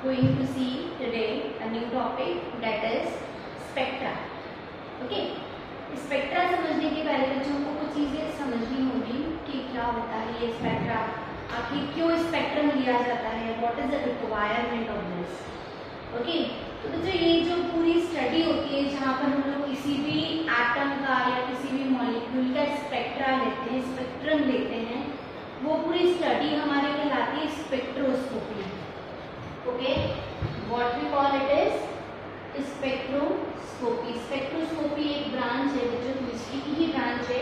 going to see today a new topic, that is spectra. Okay, spectra समझने के पहले बच्चों को कुछ चीज़ें समझनी होगी कि क्या होता है ये स्पेक्ट्रा, आखिर क्यों स्पेक्ट्रम लिया जाता है, what is the requirement of this. Okay, तो बच्चों ये जो पूरी स्टडी होती है जहाँ पर हम लोग किसी भी एटम का या किसी भी मॉलिक्यूल का स्पेक्ट्रा लेते हैं, स्पेक्ट्रम लेते हैं, वो पूरी स्टडी हमारे कहलाती है spectroscopy. Okay, what we call it is spectroscopy. Spectroscopy एक ब्रांच है जो केमिस्ट्री की ही ब्रांच है.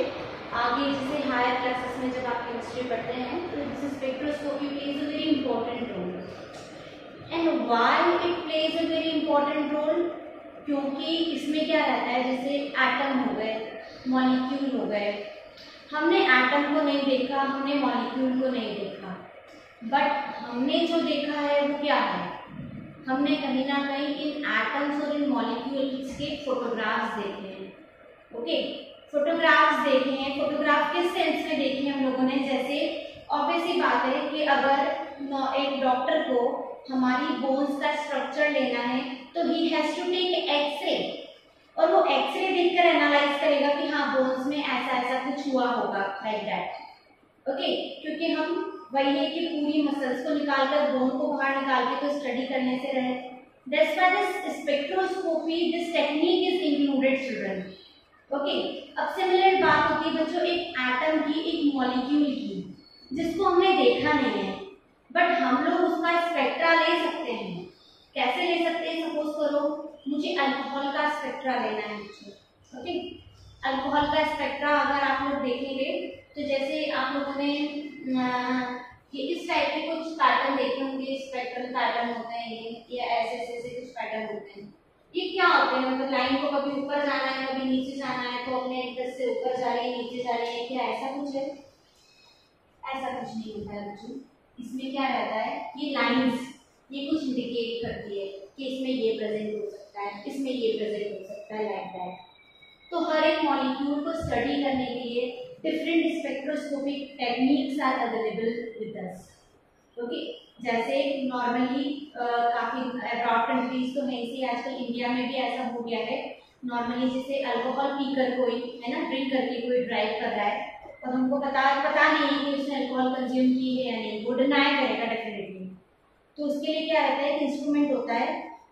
आगे जैसे हायर क्लासेस में जब आप केमिस्ट्री पढ़ते हैं तो this spectroscopy plays a very important role. And why it plays a very important role? क्योंकि इसमें क्या रहता है, जैसे एटम हो गए, मॉलिक्यूल हो गए. हमने एटम को नहीं देखा, हमने मॉलिक्यूल को नहीं देखा, बट हमने जो देखा है वो क्या है, हमने कहीं ना कहीं इन एटम्स और इन मॉलिक्यूल्स के फोटोग्राफ्स देखे हैं. ओके, फोटोग्राफ्स देखे हैं. फोटोग्राफ किस सेंस में देखे हम लोगों ने? जैसे ऑब्वियस ही बात है कि अगर एक डॉक्टर को हमारी बोन्स का स्ट्रक्चर लेना है तो he has to take x-ray, और वो एक्सरे देखकर एनालाइज करेगा कि हाँ बोन्स में ऐसा ऐसा कुछ हुआ होगा, लाइक दैट. ओके, क्योंकि हम वही है कि पूरी मसल्स को निकालकर, बोन को बाहर निकाल के तो स्टडी करने से रहे. That's why this spectroscopy, this technique is included children. Okay, अब सिमिलर बात होती है बच्चों एक एटम की, एक मॉलिक्यूल की, जिसको हमने देखा नहीं है, बट हम लोग उसका स्पेक्ट्रा ले सकते हैं. कैसे ले सकते हैं? सपोज करो मुझे अल्कोहल का स्पेक्ट्रा लेना है. ओके, अल्कोहल का स्पेक्ट्रा अगर आप लोग देखेंगे तो जैसे आप लोगों ने ये इस टाइप के कुछ पैटर्न देखे होंगे, स्पेक्ट्रल पैटर्न होते हैं ये, या ऐसे ऐसे कुछ पैटर्न होते हैं. ये क्या होते हैं? मतलब लाइन को कभी ऊपर जाना है, कभी नीचे जाना है, तो अपने इंटरेस्ट से ऊपर जा रही है, नीचे जा रही है, क्या ऐसा कुछ है? ऐसा कुछ नहीं होता है बच्चों. इसमें क्या रहता है, ये लाइंस ये कुछ इंडिकेट करती है कि इसमें ये प्रेजेंट हो सकता है, इसमें ये प्रेजेंट हो सकता है, लाइक दैट. तो हर एक मॉलिक्यूल को स्टडी करने के लिए different spectroscopic techniques are available with us. Okay, जैसे नॉर्मली काफ़ी अब्रॉड कंट्रीज तो नहीं सी, आजकल इंडिया में भी ऐसा हो गया है. नॉर्मली जैसे अल्कोहल पीकर कोई है ना, ड्रिंक करके कोई ड्राइव कर रहा है और हमको पता नहीं है कि उसने अल्कोहल कंज्यूम की है या नहीं, वो डिनाई करेगा डेफिनेटली. तो उसके लिए क्या रहता है, एक इंस्ट्रूमेंट होता है,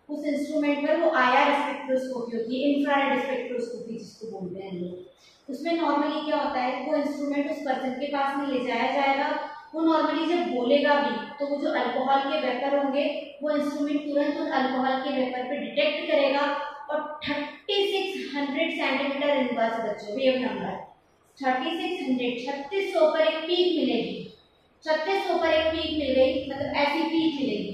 उस इंस्ट्रूमेंट पर वो आईआर स्पेक्ट्रोस्कोपी होती है, इंफ्रारेड स्पेक्ट्रोस्कोपी जिसको बोलते हैं लोग. उसमें नॉर्मली क्या होता है, वो इंस्ट्रूमेंट उस पर्सन के पास में ले जाया जाएगा. वो नॉर्मली जब बोलेगा भी तो वो जो अल्कोहल के वेपर होंगे वो इंस्ट्रूमेंट तुरंत उन अल्कोहल के वेपर पे डिटेक्ट करेगा और 3600 सेंटीमीटर इनवर्स बच्चों वेव नंबर 3600 पर एक पीक मिलेगी. 3600 पर एक पीक मिल गई, मतलब ऐसी पीक मिलेगी.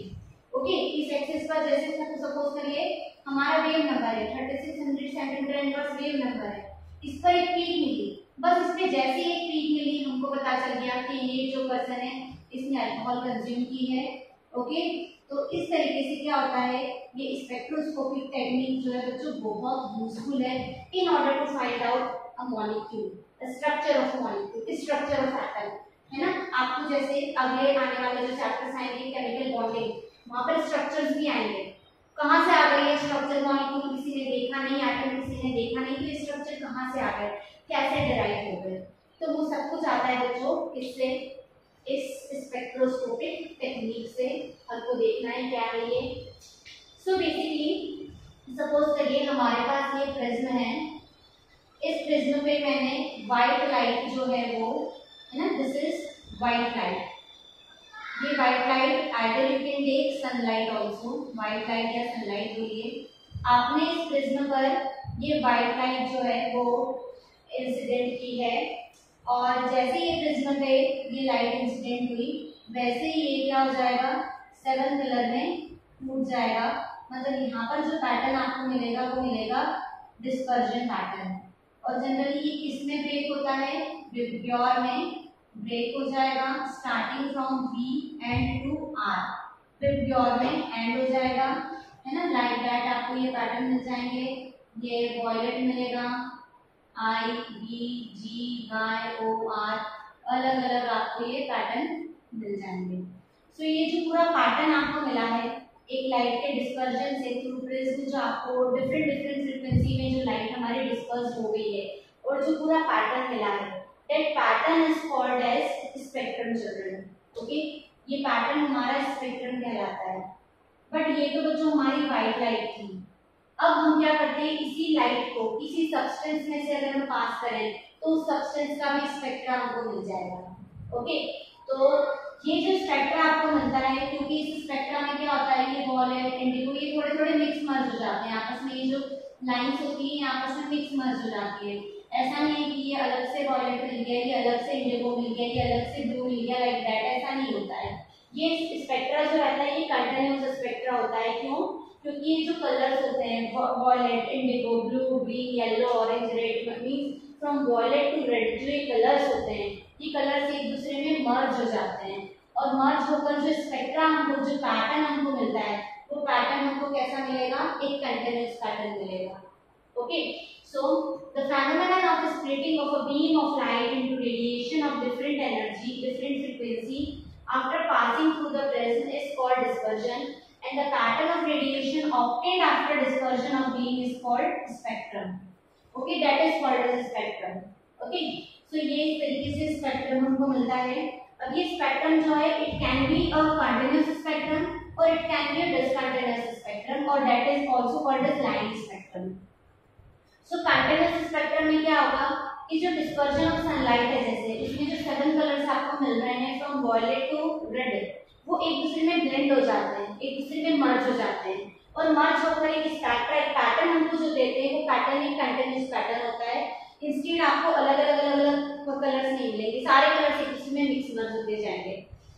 ओके, इस एक्सिस पर जैसे सपोज करिए हमारा वेव नंबर है 3600 सेंटीमीटर इनवर्स वेव नंबर है, इस पर एक पीक मिली. बस इसमें जैसे एक पीक मिली हमको पता चल गया कि ये जो पर्सन है इसने अल्कोहल कंज्यूम की है. ओके, तो इस तरीके से क्या होता है, ये स्पेक्ट्रोस्कोपिक टेक्निक जो है बच्चों बहुत यूजफुल है in order to find out a molecule, structure of molecule, structure of atom, है ना. आपको जैसे अगले आने वाले जो चैप्टर्स आएंगे केमिकल बॉन्डिंग, वहां पर स्ट्रक्चर्स भी आएंगे. कहाँ से आ गई है स्ट्रक्चर? मॉलिक्यूल किसी ने देखा नहीं, एटम किसी ने देखा नहीं, तो ये स्ट्रक्चर कहाँ से आ गए, कैसे डिराइव हो गए. तो वो सब कुछ आता है बच्चों इससे, इस स्पेक्ट्रोस्कोपिक टेक्निक से. हमको देखना है क्या है ये. सो बेसिकली सपोज करिए हमारे पास ये प्रिज्म है. इस प्रिज्म पे मैंने व्हाइट लाइट जो है वो है ना, दिस इज व्हाइट लाइट. ये white light either you can take sunlight also, white light या सनलाइट बोलिए. आपने इस प्रिज्म पर ये व्हाइट लाइट जो है वो इंसिडेंट की है, और जैसे ये प्रिज्म पे ये लाइट इंसिडेंट हुई वैसे ही ये क्या हो जाएगा, 7 कलर में टूट जाएगा. मतलब यहाँ पर जो पैटर्न आपको मिलेगा वो मिलेगा डिस्पर्जन पैटर्न. और जनरली ये किसमें ब्रेक होता है, विब्ग्योर में ब्रेक हो जाएगा, starting from V and to R. VIBGYOR में एंड हो जाएगा, है ना, लाइक दैट. आपको ये पैटर्न मिल जाएंगे. ये वॉयलेट मिलेगा, आई बी जी वाई ओ आर, अलग अलग आपको ये पैटर्न मिल जाएंगे. सो ये जो पूरा पैटर्न आपको मिला है एक लाइट के डिस्पर्जन से थ्रू प्रिज्म जो आपको डिफरेंट डिफरेंट फ्रीक्वेंसी में जो लाइट हमारी डिस्पर्स हो गई है और जो पूरा पैटर्न मिला है, that pattern is called as spectrum children. Okay, ये पैटर्न हमारा स्पेक्ट्रम कहलाता है। बट ये तो बच्चों हमारी व्हाइट लाइट थी। अब हम क्या करते हैं, इसी लाइट को किसी सब्सटेंस में से अगर हम पास करें तो उस सब्सटेंस का भी स्पेक्ट्रा हमको मिल जाएगा। ओके, तो ये जो स्पेक्ट्रा आपको मिलता है, क्योंकि इस स्पेक्ट्रा में क्या होता है, ये वॉयलेट, इंडिगो, ये थोड़े थोड़े मिक्स मर्ज हो जाते हैं आपस में। ये जो लाइंस होती है आपस में मिक्स मर्ज हो जाती है। ऐसा नहीं है कि ये अलग से वॉयलेट मिल गया, ये अलग से इंडिगो मिल गया, ये अलग से ब्लू मिल गया, लाइक दैट, ऐसा नहीं होता है। ये स्पेक्ट्रा जो रहता है ये कंटिन्यूअस स्पेक्ट्रा होता है। क्यों? क्योंकि ये जो कलर्स होते हैं, violet, indigo, blue, green, yellow, orange, red, means from violet to red, जो ये कलर्स होते हैं, ये कलर्स एक दूसरे में मर्ज हो जाते हैं और मर्ज होकर जो स्पेक्ट्रा हमको, जो पैटर्न हमको मिलता है, वो पैटर्न हमको कैसा मिलेगा, एक कंटिन्यूअस पैटर्न मिलेगा। Okay, so the phenomenon of splitting of a beam of light into radiation of different energy, different frequency after passing through the prism is called dispersion, and the pattern of radiation obtained after dispersion of beam is called spectrum. Okay, that is called as spectrum. Okay, so ये इस तरीके से spectrum हमको मिलता है। अब ये spectrum जो है, it can be a continuous spectrum और it can be a discontinuous spectrum, और that is also called as line spectrum. So continuous spectrum में क्या होगा कि जो डिस्पर्जन ऑफ सनलाइट है, जैसे इसमें जो 7 कलर्स आपको मिल रहे हैं फ्रॉम वॉयलेट टू रेड, वो एक दूसरे में ब्लेंड हो जाते हैं, एक दूसरे में मर्ज हो जाते हैं, और मर्ज होकर एक स्पेक्ट्रा, एक पैटर्न हमको जो देते हैं, वो पैटर्न एक कंटिन्यूअस पैटर्न होता है। इंस्टेड आपको अलग अलग अलग अलग कलर्स नहीं मिलेंगे, सारे कलर्स एक दूसरे में मिक्स मर्ज होते जाएंगे।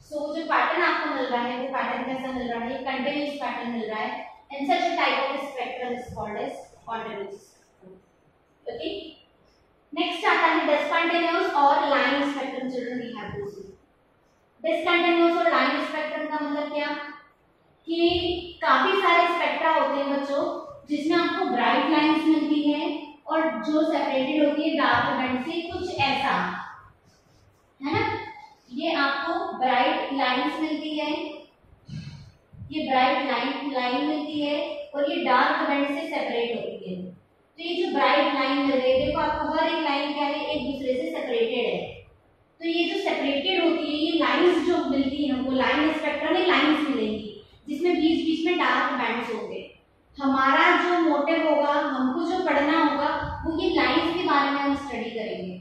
सो जो पैटर्न आपको मिल रहा है, वो पैटर्न कैसा मिल रहा है, एक कंटिन्यूअस पैटर्न मिल रहा है, and such type of spectrum is called as continuous. Okay, next आता है डिसकंटिन्यूअस और line spectrum. Children, we have to see discontinuous और लाइन स्पेक्ट्रम का मतलब क्या, कि काफी सारे स्पेक्ट्रा होते हैं बच्चों, जिसमें आपको ब्राइट लाइंस मिलती है और जो सेपरेटेड होती है डार्क बैंड से, कुछ ऐसा है ना। ये आपको ब्राइट लाइंस मिलती है, ये ब्राइट लाइन मिलती है, और ये डार्क बैंड से सेपरेट होती है। तो ये जो ब्राइट लाइन मिल रही है, देखो आपको हर एक लाइन क्या है, एक दूसरे से सेपरेटेड है। तो ये जो सेपरेटेड होती है, ये लाइंस जो मिलती है हमको, लाइन स्पेक्ट्रम में लाइंस मिलेंगी, जिसमें बीच बीच में डार्क बैंड्स होंगे। हमारा जो मोटिव होगा, हमको जो पढ़ना होगा, वो ये लाइंस के बारे में हम स्टडी करेंगे।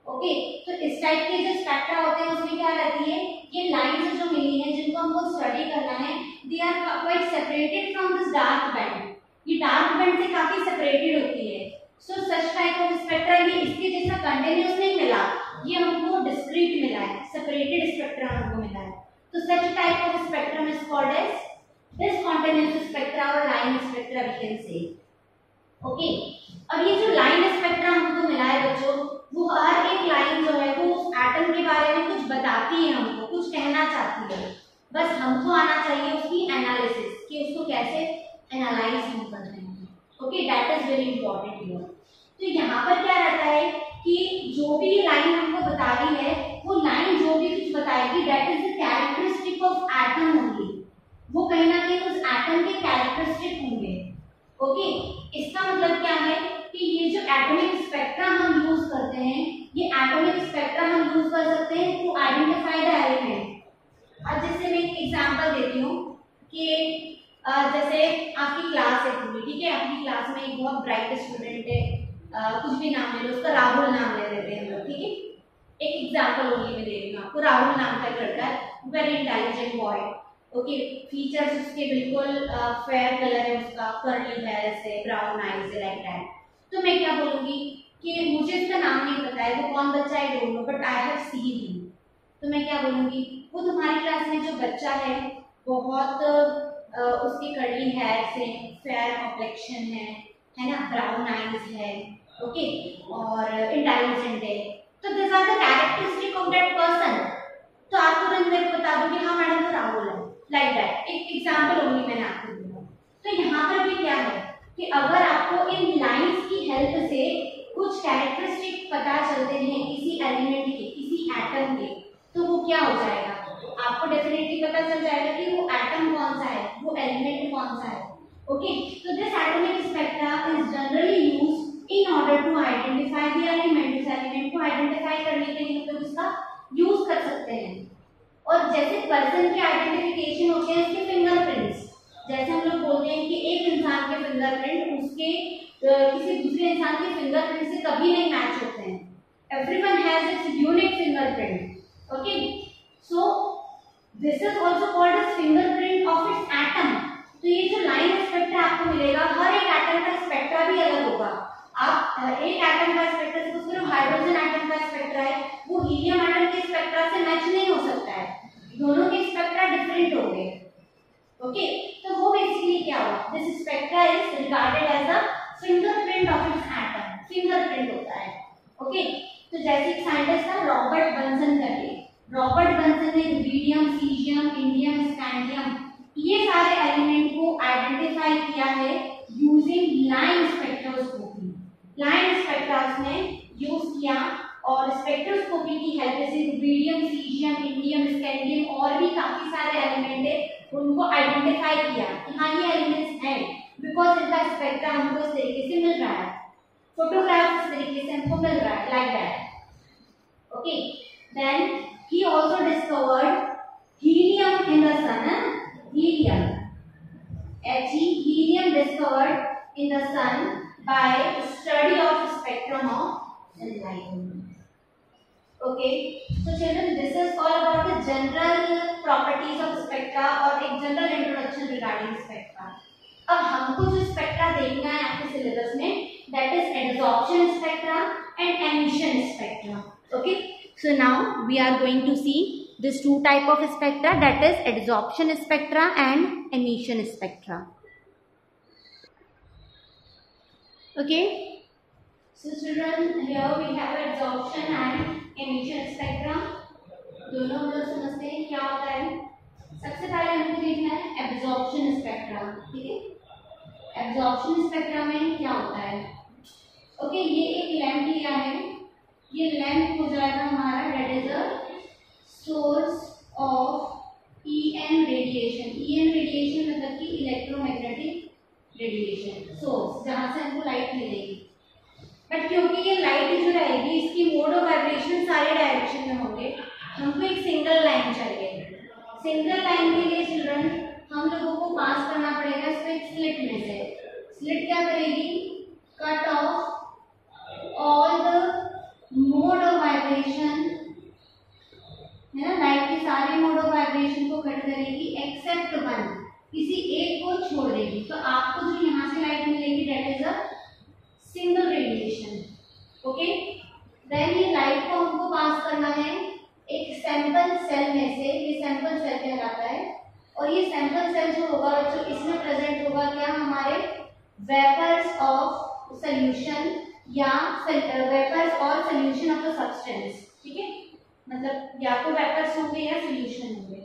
ओके, तो इस टाइप के जो स्पेक्ट्रा होते हैं उसमें क्या रहती है, ये लाइंस जो मिली है, जिनको हमको स्टडी करना है, they are quite separated from this dark band. ये डार्क बैंड से काफी सेपरेटेड होती है। So such type of spectra, ये इसके जैसा कंटिन्यूअस नहीं मिला, ये हमको डिस्क्रीट मिला है, सेपरेटेड स्पेक्ट्रा हमको मिला है। तो such type of spectrum is called as discontinuous spectra और line spectra we can say. Okay, अब ये जो लाइन स्पेक्ट्रा हमको मिला है बच्चों, वो हर एक लाइन जो है वो उस एटम के बारे में कुछ बताती है, हमको कुछ कहना चाहती है। बस हमको आना चाहिए उसकी एनालिसिस, कि उसको कैसे एनालाइज हम कर रहे हैं। Okay, that is very important here. तो यहाँ पर क्या रहता है कि जो भी लाइन हमको बता रही है, वो लाइन जो भी कुछ बताएगी, that is the characteristic of atom only. वो कहीं ना कहीं उस एटम के कैरेक्टरिस्टिक होंगे। ओके, इसका मतलब क्या है कि ये जो एटॉमिक स्पेक्ट्रा हम यूज करते हैं, ये एटॉमिक स्पेक्ट्रा हम यूज कर सकते हैं टू आइडेंटिफाई द एलिमेंट। अब जैसे मैं एक एग्जांपल देती हूँ कि जैसे आपकी क्लास है पूरी, ठीक है, आपकी क्लास में एक बहुत ब्राइट स्टूडेंट है, कुछ भी नाम ले लो, उसका राहुल नाम ले लेते हैं हम लोग, ठीक है। एक एग्जांपल ओनली मैं दे रही हूँ आपको। राहुल नाम का लड़का है, very intelligent boy. Okay, features उसके बिल्कुल फेयर कलर है, उसका कर्ली हेयर्स है, ब्राउन आईज है, लाइक दैट। तो मैं क्या बोलूंगी कि मुझे इसका नाम नहीं पता है, वो कौन बच्चा है don't know, but I have seen him. तो मैं क्या बोलूंगी, वो तुम्हारी क्लास में जो बच्चा है, बहुत उसकी कर्ली हेयर्स है, फेयर कॉम्प्लेक्शन है ना, ब्राउन आईज है, ओके, और इंटेलिजेंट है। तो this are the characteristic of that person. तो आप तुरंत मेरे को बता दो कि हाँ मैडम, तो राहुल है, लाइक दैट। एक एग्जांपल ओनली मैंने आपको दिया। तो यहाँ पर भी क्या है कि अगर आपको इन लाइंस की हेल्प से कुछ कैरेक्टरिस्टिक पता चलते हैं किसी एलिमेंट के, किसी एटम के, तो वो क्या हो जाएगा, आपको डेफिनेटली पता चल जाएगा कि वो एटम कौन सा है, वो एलिमेंट कौन सा है। ओके, तो this atomic spectra is generally used in order to identify the element. इस एलिमेंट को आइडेंटिफाई करने के लिए हम लोग इसका यूज कर सकते हैं। और जैसे पर्सन की आइडेंटिफिकेशन होते हैं उसके फिंगरप्रिंट्स, जैसे हम लोग बोलते हैं कि एक इंसान के फिंगरप्रिंट उसके किसी दूसरे इंसान के फिंगरप्रिंट से कभी नहीं मैच होते हैं। Everyone has its unique fingerprint. Okay, so this is also called as fingerprint of its atom. तो ये जो लाइन स्पेक्ट्रा आपको मिलेगा, हर एक एटम का स्पेक्ट्रा भी अलग होगा। आप एक एटम का स्पेक्ट्रा, जैसे सिर्फ हाइड्रोजन एटम का स्पेक्ट्रा है, वो हीलियम एटम के स्पेक्ट्रा से मैच नहीं हो सकता है, दोनों के स्पेक्ट्रा डिफरेंट होंगे। ओके, तो वो बेसिकली क्या हुआ, this spectra is regarded as a fingerprint of its atom, fingerprint होता है। ओके, तो जैसे एक साइंटिस्ट था रॉबर्ट बंसन करके, रॉबर्ट बंसन ने रुबिडियम, सीजियम, इंडियम, स्कैंडियम ये सारे एलिमेंट को आइडेंटिफाई किया है using line spectroscopy. Line spectra ने यूज किया और स्पेक्ट्रोस्कोपी की हेल्प से रुबिडियम, सीजियम, इंडियम, स्कैंडियम और भी काफी सारे एलिमेंट है उनको आइडेंटिफाई किया कि हाँ ये एलिमेंट्स हैं, बिकॉज इनका स्पेक्ट्रा हमको इस तरीके से मिल रहा है, फोटोग्राफ इस तरीके से हमको मिल रहा है, like that. Okay, then he also discovered helium in the sun. Helium, helium discovered in the sun by study of spectrum of light. Okay, so children, this is all about the general properties of spectra और एक general introduction regarding spectra. अब हमको जो spectra देखना है आपके syllabus में, that is adsorption spectra and emission spectra. Okay, so now we are going to see this two type of spectra, that is adsorption spectra and emission spectra. Okay, so children, here we have adsorption and emission spectra. दोनों हम लोग समझते हैं क्या होता है। सबसे पहले हमको देखना है एब्जॉर्प्शन स्पेक्ट्रा। ठीक है, एब्जॉर्प्शन स्पेक्ट्रा में क्या होता है। ओके, ये एक लैंप लिया है, ये लैंप हो जाएगा हमारा that is a source of EM radiation. EM radiation मतलब कि इलेक्ट्रोमैग्नेटिक रेडिएशन सोर्स, जहां से हमको लाइट मिलेगी। बट क्योंकि ये लाइट जो रहेगी इसकी मोड ऑफ वाइब्रेशन सारे डायरेक्शन में होंगे, हमको एक सिंगल लाइन चाहिए। सिंगल लाइन के लिए चिल्ड्रन हम लोगों को पास करना पड़ेगा इसको एक स्लिट में से। स्लिट क्या करेगी, cut off all the mode of vibration, है ना, लाइट के सारे मोड ऑफ वाइब्रेशन को कट करेगी एक्सेप्ट वन, किसी एक को छोड़ देगी। तो आपको जो यहाँ से लाइट मिलेगी that is a single radiation. Okay, then ये लाइट को हमको पास करना है एक सैंपल सेल में से, ये सैंपल सेल कहलाता है। और ये सैंपल सेल जो होगा बच्चों इसमें प्रेजेंट होगा क्या, हमारे वेपर्स ऑफ सोल्यूशन या वेपर्स और सोल्यूशन ऑफ द सब्सटेंस। ठीक है, मतलब या तो वेपर्स होंगे या सोल्यूशन होंगे।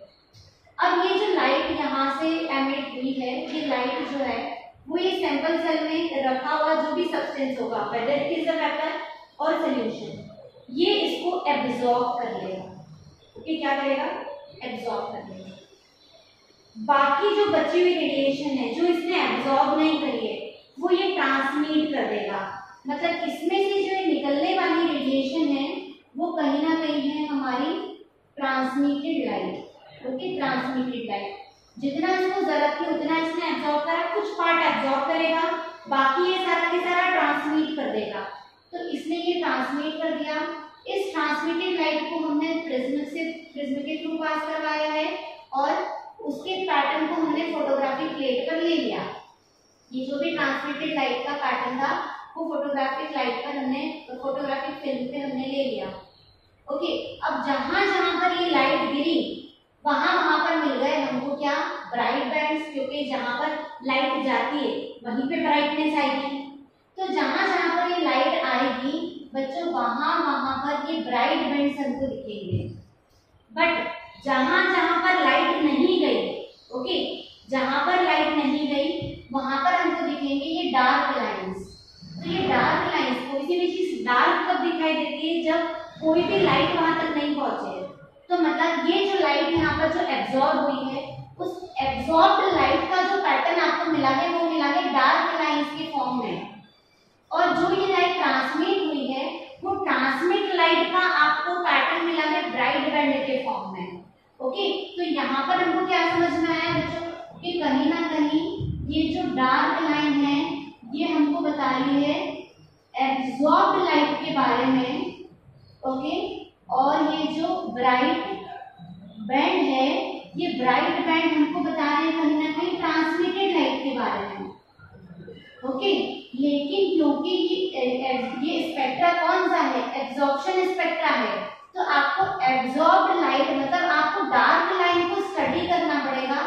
अब ये जो लाइट यहाँ से एमिट हुई है, ये लाइट जो है वो ये सैंपल सेल में रखा हुआ जो भी सब्सटेंस होगा, whether it is a vapour और सोल्यूशन, ये इसको एब्जॉर्ब कर लेगा। ओके, क्या करेगा, एब्जॉर्ब कर लेगा। बाकी जो बची हुई रेडिएशन है जो इसने एब्जॉर्ब नहीं करी है वो ये ट्रांसमिट कर देगा। मतलब इसमें से जो निकलने वाली रेडिएशन है वो कहीं ना कहीं है हमारी transmitted light. Okay, transmitted light, जितना इसको जरूरत थी उतना इसने एब्जॉर्ब करा, कुछ पार्ट एब्जॉर्ब करेगा, बाकी ये सारा के सारा ट्रांसमिट कर देगा। तो इसने ये ट्रांसमिट कर दिया। इस ट्रांसमिटेड लाइट को हमने प्रिज्म के थ्रू पास करवाया है और उसके पैटर्न को हमने फोटोग्राफिक प्लेट पर ले लिया। ये जो भी ट्रांसमिटेड लाइट का पैटर्न था वो फोटोग्राफिक लाइट पर हमने, फोटोग्राफिक फिल्म पे हमने ले लिया। ओके, अब जहां जहां पर ये लाइट गिरी वहां पर मिल गए हमको क्या, ब्राइट बैंड्स, क्योंकि जहां पर लाइट जाती है वहीं पे ब्राइटनेस आएगी। तो जहां जहां पर ये लाइट आएगी बच्चों वहां पर ये ब्राइट बैंड्स हमको दिखेंगे। बट जहां जहां पर लाइट नहीं गई, ओके, जहां पर लाइट नहीं गई वहां पर हमको दिखेंगे ये डार्क लाइंस। तो ये डार्क लाइंस, कोई सी भी चीज डार्क कब दिखाई देती है, जब कोई भी लाइट वहां तक नहीं पहुंचे। तो मतलब ये जो लाइट यहाँ पर जो एब्जॉर्ब हुई है उस एब्जॉर्ब्ड लाइट का जो पैटर्न आपको मिला है वो मिला है डार्क लाइंस के फॉर्म में, और जो ये लाइट ट्रांसमिट हुई है वो ट्रांसमिट लाइट का आपको पैटर्न मिला है ब्राइट बैंड के फॉर्म में। ओके, तो यहाँ पर हमको क्या समझ में आया बच्चों कि कहीं ना कहीं ये जो डार्क लाइन है ये हमको बता रही है एब्जॉर्ब्ड लाइट के बारे में। ओके, और ये जो ब्राइट बैंड है ये ब्राइट बैंड हमको बता रहे हैं कहीं ना कहीं ट्रांसमिटेड लाइट के बारे में। ओके, लेकिन क्योंकि ये स्पेक्ट्रा कौन सा है, एब्जॉर्प्शन स्पेक्ट्रा है, तो आपको एब्जॉर्ब्ड लाइट मतलब आपको डार्क लाइन को स्टडी करना पड़ेगा,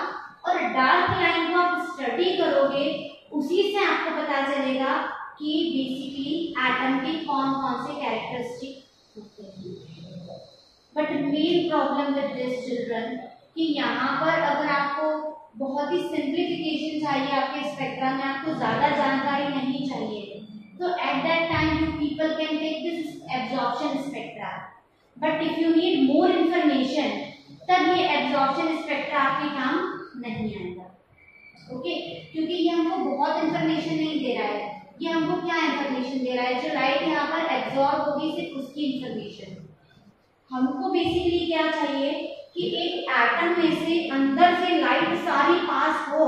और डार्क लाइन को आप स्टडी करोगे उसी से आपको पता चलेगा कि बेसिकली एटम के कौन कौन से कैरेक्टरिस्टिक होते हैं। But main problem with this children कि यहाँ पर अगर आपको बहुत ही सिंप्लीफिकेशन चाहिए आपके स्पेक्ट्रा में, आपको ज्यादा जानकारी नहीं चाहिए, तो at that time you people can take this absorption spectra. But if you need more information तब ये एब्जॉर्प्शन स्पेक्ट्रा आपके काम नहीं आएगा। ओके, क्योंकि ये हमको बहुत इंफॉर्मेशन नहीं दे रहा है, ये हमको क्या इंफॉर्मेशन दे रहा है, जो लाइट यहाँ पर एब्जॉर्ब होगी सिर्फ उसकी इंफॉर्मेशन। हमको बेसिकली क्या चाहिए कि एक एटम में से अंदर से लाइट सारी पास हो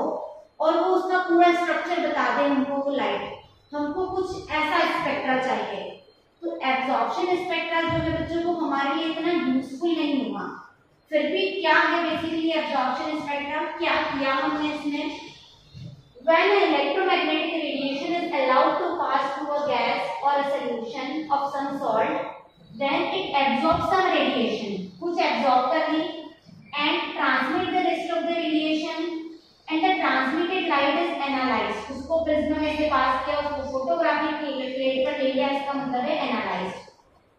और वो उसका पूरा स्ट्रक्चर बता दे हमको वो लाइट, हमको कुछ ऐसा स्पेक्ट्रा चाहिए। तो एब्जॉर्प्शन स्पेक्ट्रा जो है बच्चों को हमारे लिए इतना यूजफुल नहीं हुआ, फिर भी क्या है बेसिकली एब्जॉर्प्शन स्पेक्ट्रा, क्या किया हमने इसमें, when electromagnetic radiation is allowed to pass through a gas or a solution of some salt, then it absorbs some radiation, कुछ absorb कर ली and transmit the rest of the radiation, and the transmitted light is analyzed, उसको prism में से पास किया, उसको photographic plate पर ले लिया, इसका मतलब है एनालाइज्ड।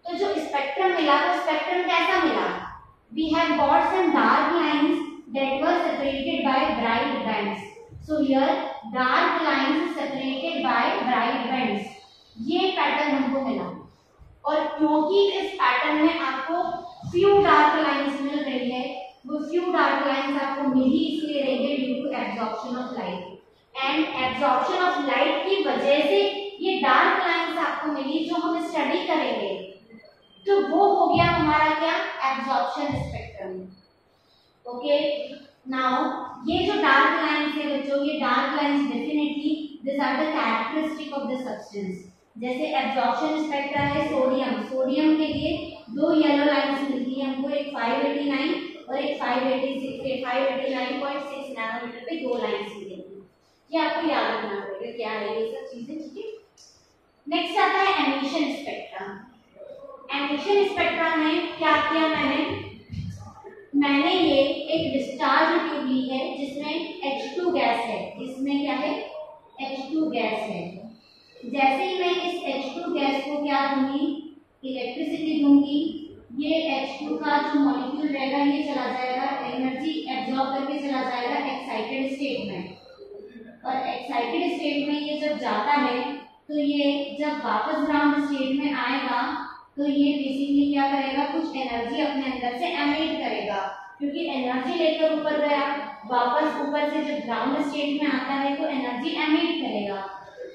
तो जो स्पेक्ट्रम मिला वो स्पेक्ट्रम कैसा मिला, we have got some dark lines that were separated by bright bands, so here dark lines separated by bright bands, ये पैटर्न हमको मिला। और क्योंकि इस पैटर्न में आपको फ्यू डार्क लाइंस मिल रही है, वो फ्यू डार्क लाइंस आपको मिली इसलिए रही है due to absorption of light, and absorption of light की वजह से ये डार्क लाइंस आपको मिली जो हम स्टडी करेंगे, तो वो हो गया हमारा क्या, एब्जॉर्प्शन स्पेक्ट्रम। ओके, नाउ ये जो डार्क लाइंस है बच्चों, ये dark lines definitely this are the characteristic of the substance. जैसे एब्जॉर्प्शन स्पेक्ट्रा है सोडियम, सोडियम के लिए दो येलो लाइंस मिलती है हमको, एक 589 और एक 586, 589.6 नैनोमीटर पे दो लाइंस मिलेगी, ये आपको याद रखना पड़ेगा क्या है ये सब चीजें। ठीक है, नेक्स्ट आता है एमिशन स्पेक्ट्रा। एमिशन स्पेक्ट्रा में क्या किया मैंने ये एक डिस्चार्ज ट्यूब ली है जिसमें H2 गैस है, इसमें क्या है, H2 गैस है। जैसे ही मैं इस H2 गैस को क्या दूंगी, इलेक्ट्रिसिटी दूंगी, ये H2 का जो मॉलिक्यूल रहेगा ये चला जाएगा, एनर्जी एब्जॉर्ब करके चला जाएगा एक्साइटेड स्टेट में, और एक्साइटेड स्टेट में ये जब जाता है तो ये जब वापस ग्राउंड स्टेट में आएगा तो ये बेसिकली क्या करेगा, कुछ एनर्जी अपने अंदर से एमिट करेगा, क्योंकि एनर्जी लेकर ऊपर गया, वापस ऊपर से जब ग्राउंड स्टेट में आता है तो एनर्जी एमिट करेगा।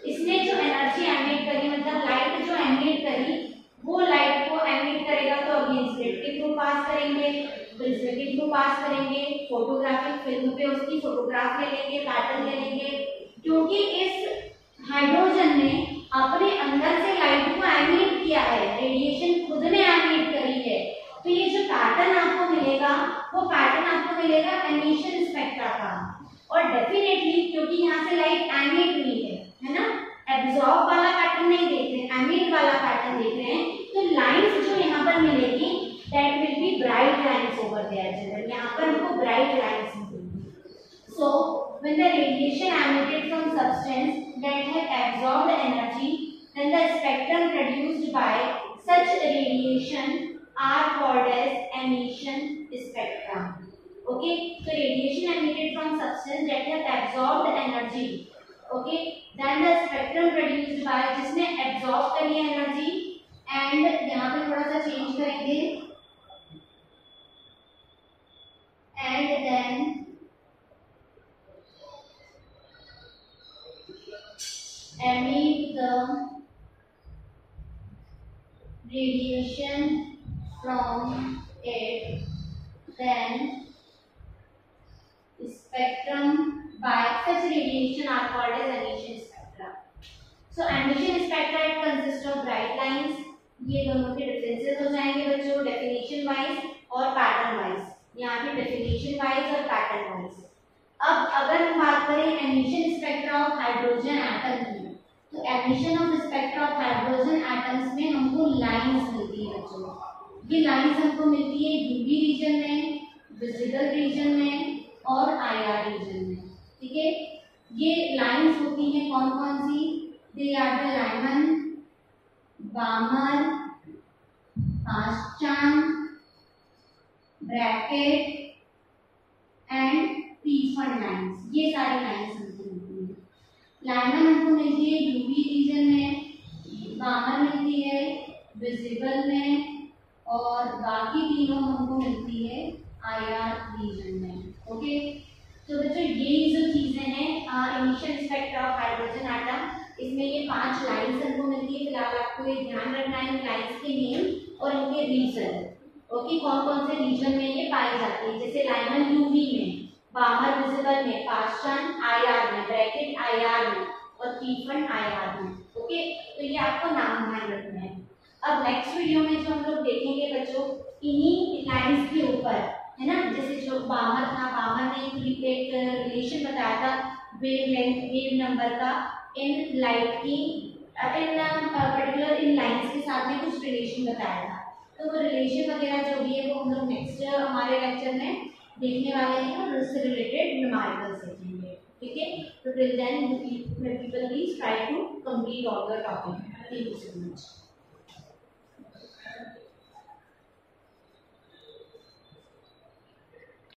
इसने जो एनर्जी एमिट करी मतलब लाइट जो एमिट करी, वो लाइट को एमिट करेगा तो अगेन स्लिट के थ्रू पास करेंगे, प्रिज्म के थ्रू पास करेंगे, फोटोग्राफिक फिल्म पे उसकी फोटोग्राफ ले लेंगे, पैटर्न ले लेंगे, क्योंकि इस हाइड्रोजन ने अपने अंदर से लाइट को एमिट किया है, रेडिएशन खुद ने एमिट करी है, तो ये जो पैटर्न आपको मिलेगा वो पैटर्न आपको मिलेगा एमिशन स्पेक्ट्रा का। और डेफिनेटली क्योंकि यहाँ से लाइट एमिट हुई है ना, एब्जॉर्ब वाला पैटर्न नहीं देख रहे हैं, एमिट वाला पैटर्न देख रहे हैं, तो लाइंस जो यहाँ पर मिलेगी that will be bright lines over their children, यहाँ पर हमको ब्राइट लाइंस मिलेगी। सो when the radiation emitted from substance that have absorbed energy, then the spectrum produced by such radiation are called as emission spectra. Okay, so radiation emitted from substance that have absorbed energy, okay, then the spectrum produced by जिसने absorb करी energy, and यहाँ पे थोड़ा सा change करेंगे, and then radiation from it, then spectrum by such radiation are called as emission spectra. So emission spectra it consists of bright lines. ये दोनों के डिफरेंसेस हो जाएंगे बच्चों डेफिनेशन वाइज और पैटर्न वाइज. यहाँ पे डेफिनेशन वाइज और पैटर्न वाइज. अब अगर हम बात करें emission spectra of hydrogen atom की, तो emission of spectra of hydrogen atoms में हमको लाइंस मिलती है बच्चों. ये लाइंस हमको मिलती है यूवी रीजन में, विजिबल रीजन में और आईआर रीजन में. ठीक है, ये लाइंस होती हैं कौन कौन सी? They are the Lyman, Balmer, Paschen, Brackett and Pfund lines. ये सारी लाइंस हमको मिलती है. लाइमन हमको मिलती है यूवी रीजन में, बामर मिलती है विजिबल में और बाकी तीनों हमको मिलती है आईआर रीजन में. ओके, तो बच्चों ये जो चीजें हैं initial spectra of hydrogen atom, इसमें ये 5 लाइंस हमको मिलती है. फिलहाल आपको ये ध्यान रखना है इन लाइंस के नेम और इनके रीजन. ओके, कौन कौन से रीजन में ये पाई जाती है? जैसे लाइमन यूवी में, बामर विजिबल में, पास्चन आईआर में, ब्रैकेट आईआर में और पीफन आईआर में. ओके, तो ये आपको नाम ध्यान रखना है. अब नेक्स्ट वीडियो में जो हम लोग देखेंगे बच्चों इन्हीं लाइंस के ऊपर, है ना, जैसे जो बामर था, बामर ने एक रिलेशन बताया था वेव लेंथ, वेव नंबर का इन लाइट की इन पर्टिकुलर इन लाइंस के साथ में कुछ रिलेशन बताया था. तो वो रिलेशन वगैरह जो भी है वो हम लोग नेक्स्ट हमारे लेक्चर में देखने वाले हैं और उससे रिलेटेड न्यूमेरिकल्स देखेंगे. ठीक है, तो till then people please try to complete all the topic. Thank you so much.